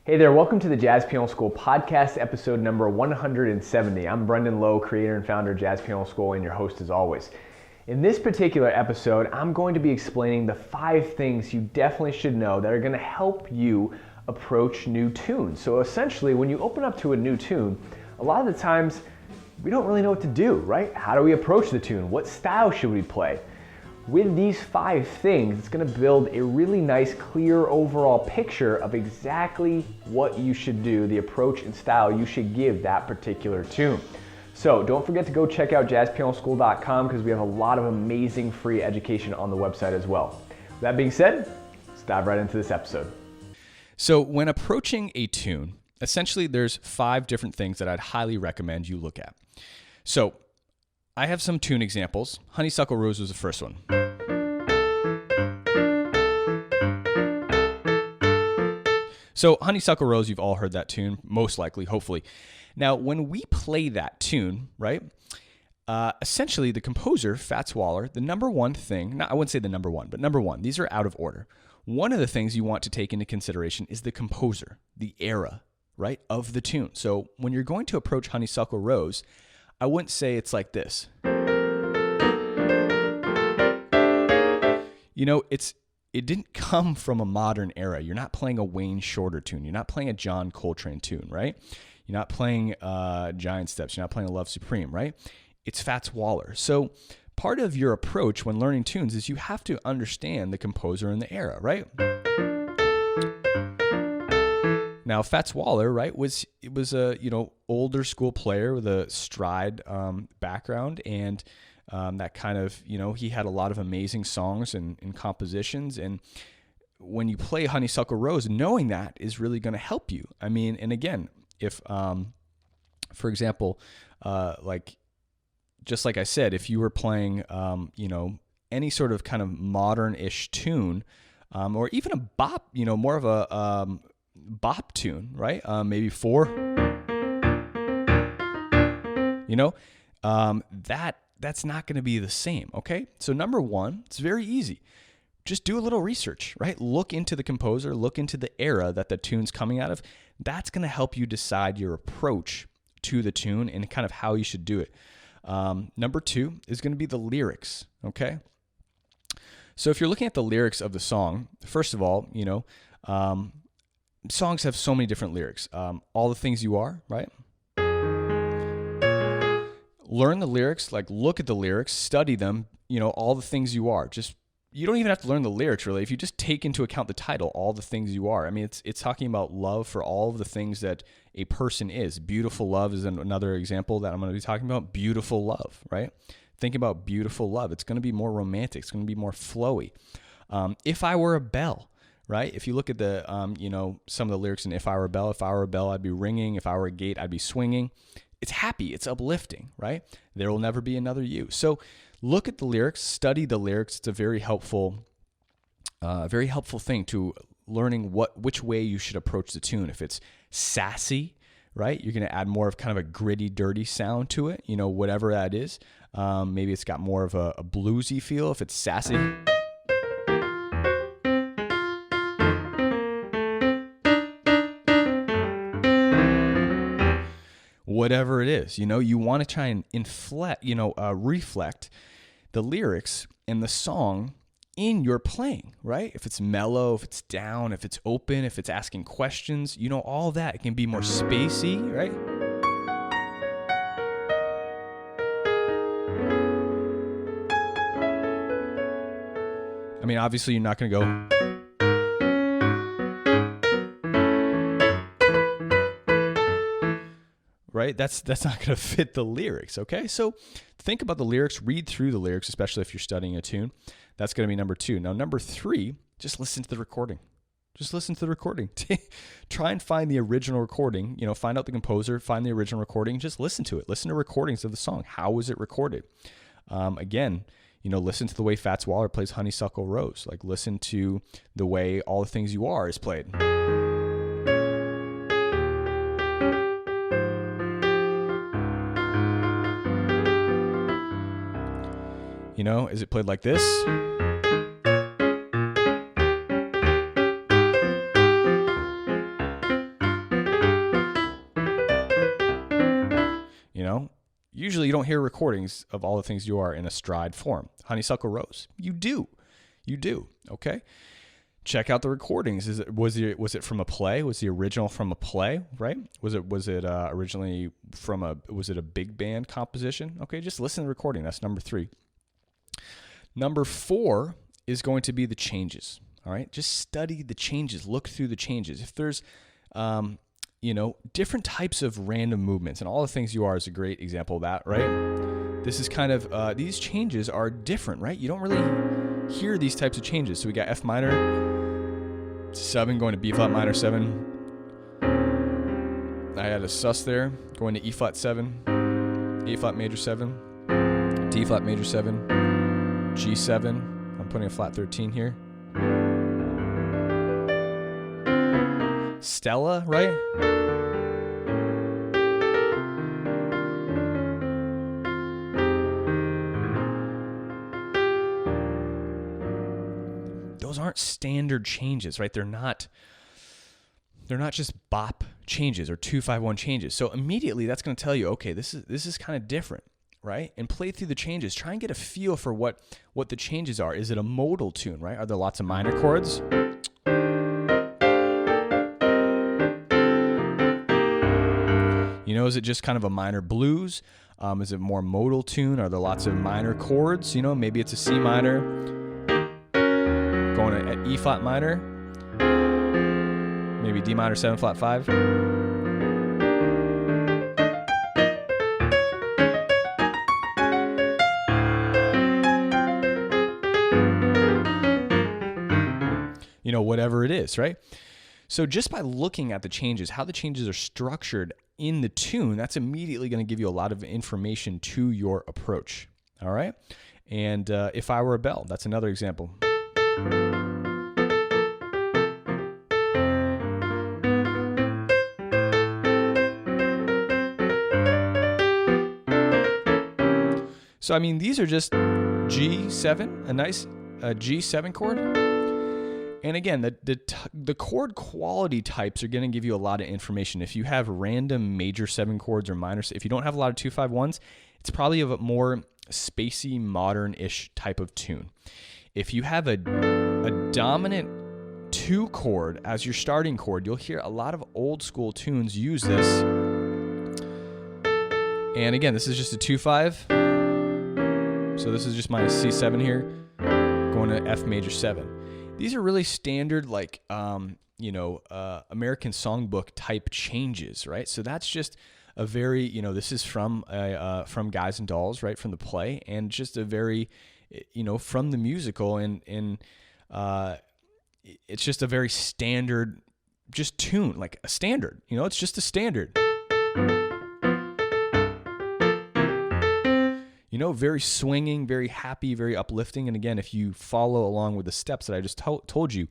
Hey there, welcome to the Jazz Piano School podcast, episode number 170. I'm Brendan Lowe, creator and founder of Jazz Piano School, and your host as always. In this particular episode, I'm going to be explaining the 5 things you definitely should know that are going to help you approach new tunes. So essentially, when you open up to a new tune, a lot of the times we don't really know what to do, right? How do we approach the tune? What style should we play? With these 5 things, it's going to build a really nice, clear overall picture of exactly what you should do, the approach and style you should give that particular tune. So don't forget to go check out jazzpianoschool.com because we have a lot of amazing free education on the website as well. With that being said, let's dive right into this episode. So when approaching a tune, essentially there's 5 different things that I'd highly recommend you look at. So I have some tune examples. Honeysuckle Rose was the first one. So Honeysuckle Rose, you've all heard that tune, most likely, hopefully. Now, when we play that tune, right, essentially the composer, Fats Waller, the number one thing, I wouldn't say the number one, but number one, these are out of order. One of the things you want to take into consideration is the composer, the era, right, of the tune. So when you're going to approach Honeysuckle Rose, I wouldn't say it's like this. You know, it didn't come from a modern era. You're not playing a Wayne Shorter tune. You're not playing a John Coltrane tune, right? You're not playing Giant Steps. You're not playing a Love Supreme, right? It's Fats Waller. So part of your approach when learning tunes is you have to understand the composer and the era, right? Now, Fats Waller, right, was a older school player with a stride background, and that kind of, he had a lot of amazing songs and compositions. And when you play Honeysuckle Rose, knowing that is really going to help you. I mean, and again, if, for example, just like I said, if you were playing, any sort of kind of modern-ish tune, or even a bop, more of a bop tune, right? Maybe 4. That's not going to be the same, okay? So number one, it's very easy. Just do a little research, right? Look into the composer, look into the era that the tune's coming out of. That's going to help you decide your approach to the tune and kind of how you should do it. Number 2 is going to be the lyrics, okay? So if you're looking at the lyrics of the song, first of all, songs have so many different lyrics. All the Things You Are, right? Learn the lyrics, look at the lyrics, study them, All the Things You Are. You don't even have to learn the lyrics, really. If you just take into account the title, All the Things You Are. I mean, it's talking about love for all of the things that a person is. Beautiful love is another example that I'm going to be talking about. Beautiful love, right? Think about beautiful love. It's going to be more romantic. It's going to be more flowy. If I Were a Bell, right? If you look at the, some of the lyrics in If I Were a Bell, I'd be ringing. If I were a gate, I'd be swinging. It's happy. It's uplifting, right? There will never be another you. So look at the lyrics, study the lyrics. It's a very helpful thing to learning which way you should approach the tune. If it's sassy, right? You're going to add more of kind of a gritty, dirty sound to it, whatever that is. Maybe it's got more of a bluesy feel if it's sassy. Whatever it is, you want to try and reflect the lyrics and the song in your playing, right? If it's mellow, if it's down, if it's open, if it's asking questions, all that. It can be more spacey, right? I mean, obviously you're not going to go... right? That's not going to fit the lyrics, okay? So think about the lyrics, read through the lyrics, especially if you're studying a tune. That's going to be number 2. Now, number 3, just listen to the recording. Just listen to the recording. Try and find the original recording, find out the composer, find the original recording, just listen to it. Listen to recordings of the song. How was it recorded? Again, listen to the way Fats Waller plays Honeysuckle Rose. Listen to the way All the Things You Are is played. Is it played like this? Usually you don't hear recordings of All the Things You Are in a stride form. Honeysuckle Rose, you do, okay? Check out the recordings. Was it from a play? Was the original from a play, right? Was it originally was it a big band composition? Okay, just listen to the recording. That's number 3. Number 4 is going to be the changes. All right, just study the changes. Look through the changes. If there's different types of random movements, and All the Things You Are is a great example of that, right? This is kind of these changes are different, right? You don't really hear these types of changes. So we got F minor 7 going to B flat minor 7. I had a sus there going to E flat 7, A flat major 7, D flat major 7, G7. I'm putting a flat 13 here. Stella, right? Those aren't standard changes, right? They're not just bop changes or 2-5-1 changes. So immediately that's going to tell you, okay, this is kind of different, right? And play through the changes. Try and get a feel for what the changes are. Is it a modal tune, right? Are there lots of minor chords? Is it just kind of a minor blues? Is it more modal tune? Are there lots of minor chords? Maybe it's a C minor going at E flat minor, maybe D minor 7 flat 5. Whatever it is, right? So just by looking at the changes, how the changes are structured in the tune, that's immediately going to give you a lot of information to your approach. All right. And If I Were a Bell, that's another example. So, these are just G7, a nice G7 chord. And again, the chord quality types are going to give you a lot of information. If you have random major 7 chords or minor, if you don't have a lot of 2-5-1s, it's probably a more spacey, modern-ish type of tune. If you have a dominant 2 chord as your starting chord, you'll hear a lot of old school tunes use this. And again, this is just a 2-5. So this is just my C7 here, going to F major 7. These are really standard, American songbook type changes, right? So that's just a very, this is from Guys and Dolls, right, from the play, and just a very, from the musical, and it's just a very standard, just tune, like a standard. It's just a standard. Very swinging, very happy, very uplifting. And again, if you follow along with the steps that I just told you,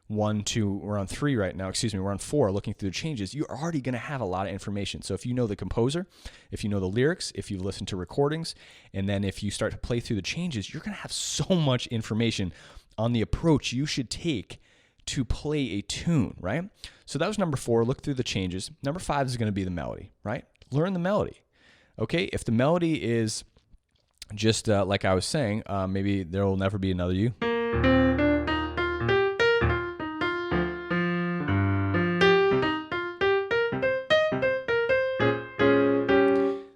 1, 2, we're on 3 right now, we're on 4, looking through the changes, you're already going to have a lot of information. So if you know the composer, if you know the lyrics, if you listen to recordings, and then if you start to play through the changes, you're going to have so much information on the approach you should take to play a tune, right? So that was number 4, look through the changes. Number 5 is going to be the melody, right? Learn the melody. Okay, if the melody is just like I was saying, maybe There Will Never Be Another You.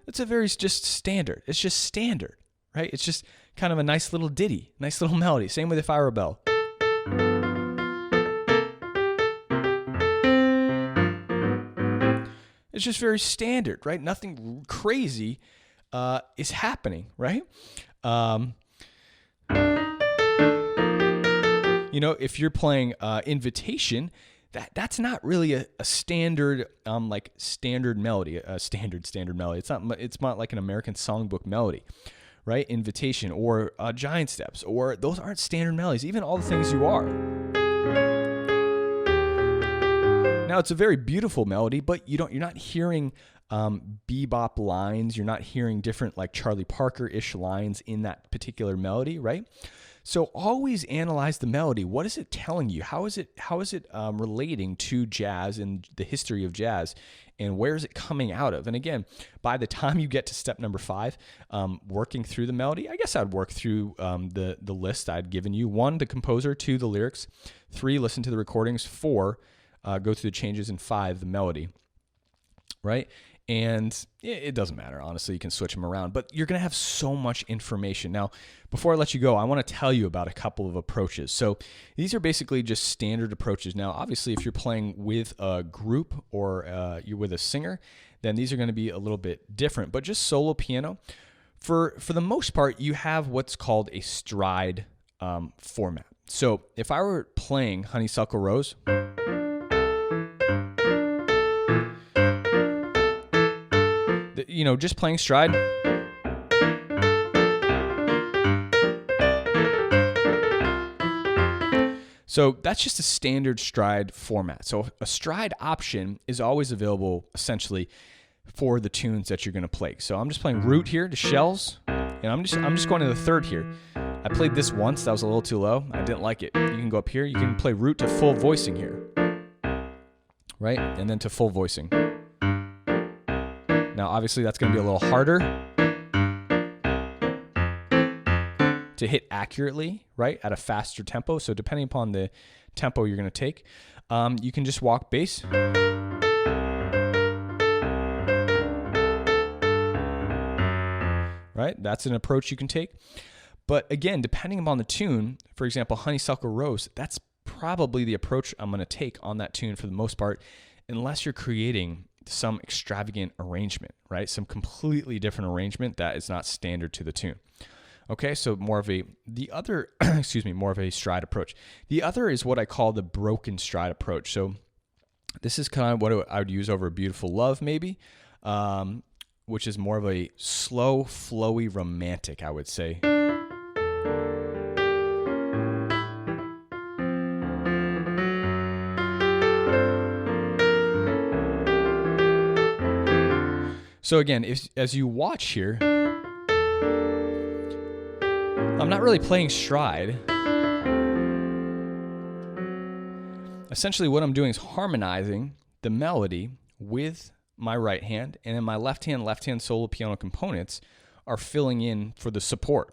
It's a very just standard. It's just standard, right? It's just kind of a nice little ditty, nice little melody. Same with If I Were a Bell. It's just very standard, right? Nothing crazy is happening, right? If you're playing Invitation, that's not really a standard standard melody, a standard melody. It's not like an American songbook melody, right? Invitation or Giant Steps, or those aren't standard melodies. Even All the Things You Are. Now it's a very beautiful melody, but you're not hearing bebop lines. You're not hearing different like Charlie Parker-ish lines in that particular melody, right? So always analyze the melody. What is it telling you? How is it relating to jazz and the history of jazz, and where is it coming out of? And again, by the time you get to step number 5, working through the melody, I guess I'd work through the list I'd given you. 1, the composer. 2, the lyrics. 3, listen to the recordings. 4, go through the changes. And 5, the melody. Right? And it doesn't matter, honestly. You can switch them around, but you're going to have so much information. Now, before I let you go, I want to tell you about a couple of approaches. So these are basically just standard approaches. Now, obviously, if you're playing with a group or you're with a singer, then these are going to be a little bit different. But just solo piano, for the most part, you have what's called a stride format. So if I were playing Honeysuckle Rose, just playing stride. So that's just a standard stride format. So a stride option is always available essentially for the tunes that you're going to play. So I'm just playing root here to shells, and I'm just going to the third here. I played this once, that was a little too low. I didn't like it. You can go up here, you can play root to full voicing here. Right? And then to full voicing. Now, obviously, that's going to be a little harder to hit accurately, right, at a faster tempo. So depending upon the tempo you're going to take, you can just walk bass. Right? That's an approach you can take. But again, depending upon the tune, for example, Honeysuckle Rose, that's probably the approach I'm going to take on that tune for the most part, unless you're creating some extravagant arrangement, right? Some completely different arrangement that is not standard to the tune. Okay, so more of a stride approach. The other is what I call the broken stride approach. So this is kind of what I would use over A Beautiful Love, maybe, which is more of a slow, flowy, romantic, I would say. So again, as you watch here, I'm not really playing stride. Essentially what I'm doing is harmonizing the melody with my right hand, and then my left hand solo piano components are filling in for the support.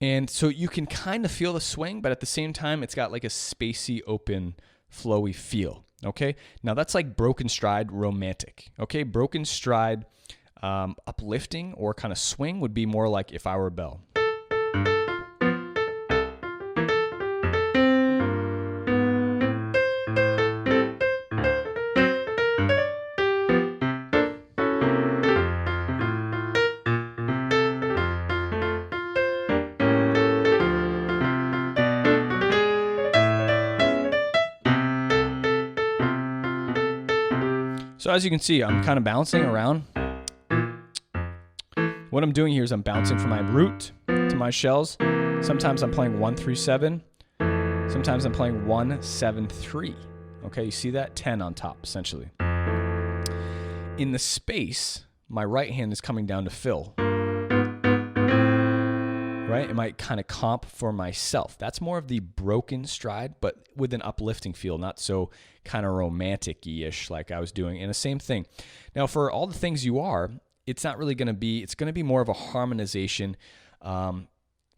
And so you can kind of feel the swing, but at the same time, it's got like a spacey, open, flowy feel. Okay, now that's like broken stride romantic. Okay, broken stride uplifting or kind of swing would be more like If I Were a Bell. So as you can see, I'm kind of bouncing around. What I'm doing here is I'm bouncing from my root to my shells. Sometimes I'm playing 1-3-7. Sometimes I'm playing 1-7-3. Okay, you see that? 10 on top, essentially. In the space, my right hand is coming down to fill. Right? It might kind of comp for myself. That's more of the broken stride, but with an uplifting feel, not so kind of romantic-ish like I was doing. And the same thing. Now, for All the Things You Are, it's not really going to be, it's going to be more of a harmonization,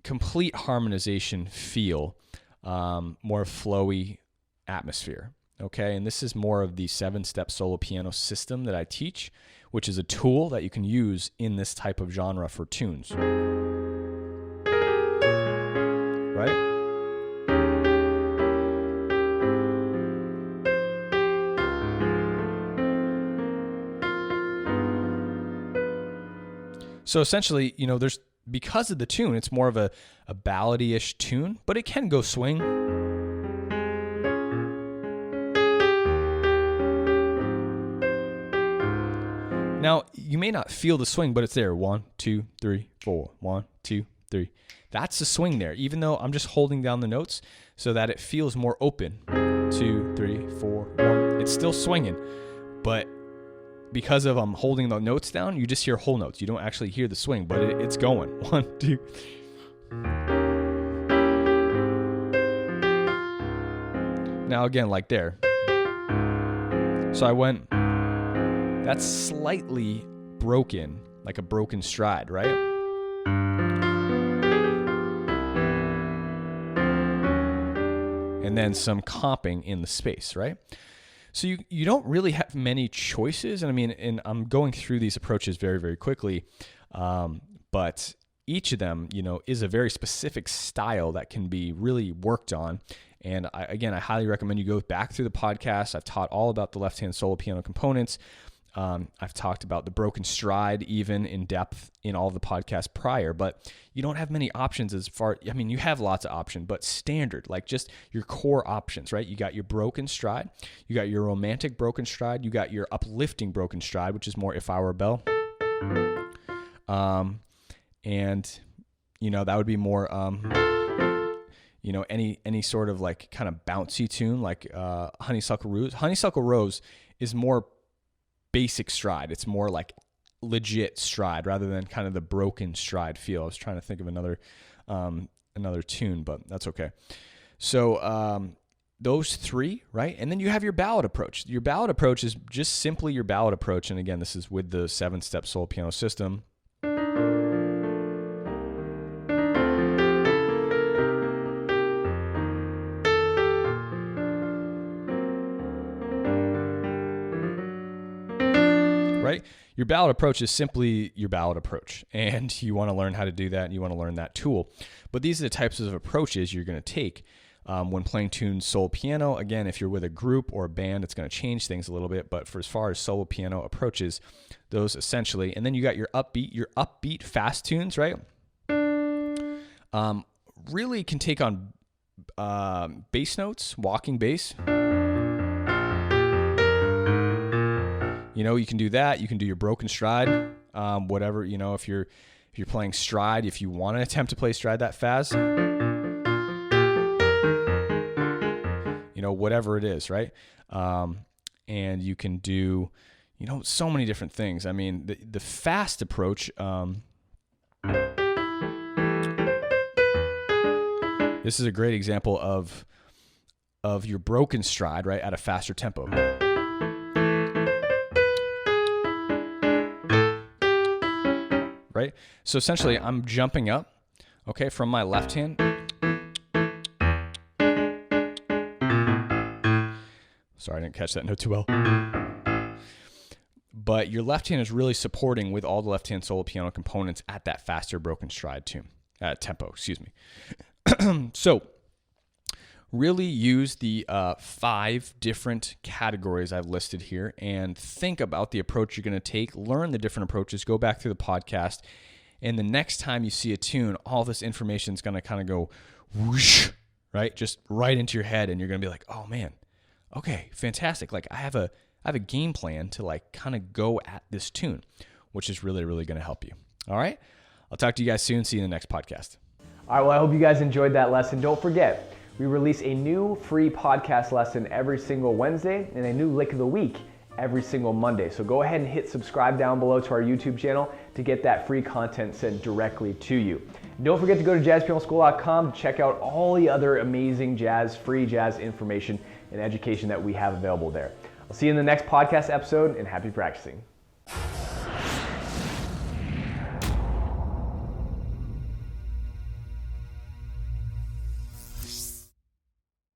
complete harmonization feel, more flowy atmosphere. Okay, and this is more of the 7-step solo piano system that I teach, which is a tool that you can use in this type of genre for tunes. Right? So essentially, there's, because of the tune, it's more of a ballady-ish tune, but it can go swing. Now, you may not feel the swing, but it's there. 1, 2, 3, 4. 1, 2, 3. That's the swing there, even though I'm just holding down the notes so that it feels more open. 2, 3, 4, 1. It's still swinging, but because of I'm holding the notes down, you just hear whole notes. You don't actually hear the swing, but it's going. 1, 2. Now again, like there. So I went, that's slightly broken, like a broken stride, right? And then some comping in the space, right? So you don't really have many choices. And I mean, and I'm going through these approaches very, very quickly. But each of them, is a very specific style that can be really worked on. And I highly recommend you go back through the podcast. I've taught all about the left-hand solo piano components. I've talked about the broken stride even in depth in all the podcasts prior, but you don't have many options you have lots of options, but standard, like just your core options, right? You got your broken stride, you got your romantic broken stride, you got your uplifting broken stride, which is more If I Were a Bell. And that would be more, any sort of like kind of bouncy tune, like Honeysuckle Rose. Honeysuckle Rose is more basic stride. It's more like legit stride rather than kind of the broken stride feel. I was trying to think of another tune, but that's okay. So those three, right? And then you have your ballad approach. Your ballad approach is just simply your ballad approach. And again, this is with the 7-step solo piano system. Right? Your ballad approach is simply your ballad approach, and you want to learn how to do that, and you want to learn that tool. But these are the types of approaches you're going to take when playing tunes solo piano. Again, if you're with a group or a band, it's going to change things a little bit, but for as far as solo piano approaches, those essentially. And then you got your upbeat fast tunes, right? Really can take on bass notes, walking bass. You can do that. You can do your broken stride, whatever, if you're playing stride, if you want to attempt to play stride that fast, whatever it is, right? And you can do, so many different things. I mean, the fast approach, this is a great example of your broken stride, right, at a faster tempo. Right? So essentially, I'm jumping up, okay, from my left hand. Sorry, I didn't catch that note too well. But your left hand is really supporting with all the left hand solo piano components at that faster broken stride tempo, excuse me. So really use the 5 different categories I've listed here and think about the approach you're going to take, learn the different approaches, go back through the podcast, and the next time you see a tune, all this information is going to kind of go whoosh, right? Just right into your head, and you're going to be like, oh man, okay, fantastic. Like I have a game plan to like kind of go at this tune, which is really, really going to help you. All right? I'll talk to you guys soon. See you in the next podcast. All right, well, I hope you guys enjoyed that lesson. Don't forget, we release a new free podcast lesson every single Wednesday and a new lick of the week every single Monday. So go ahead and hit subscribe down below to our YouTube channel to get that free content sent directly to you. And don't forget to go to jazzpianoschool.com to check out all the other amazing free jazz information and education that we have available there. I'll see you in the next podcast episode, and happy practicing.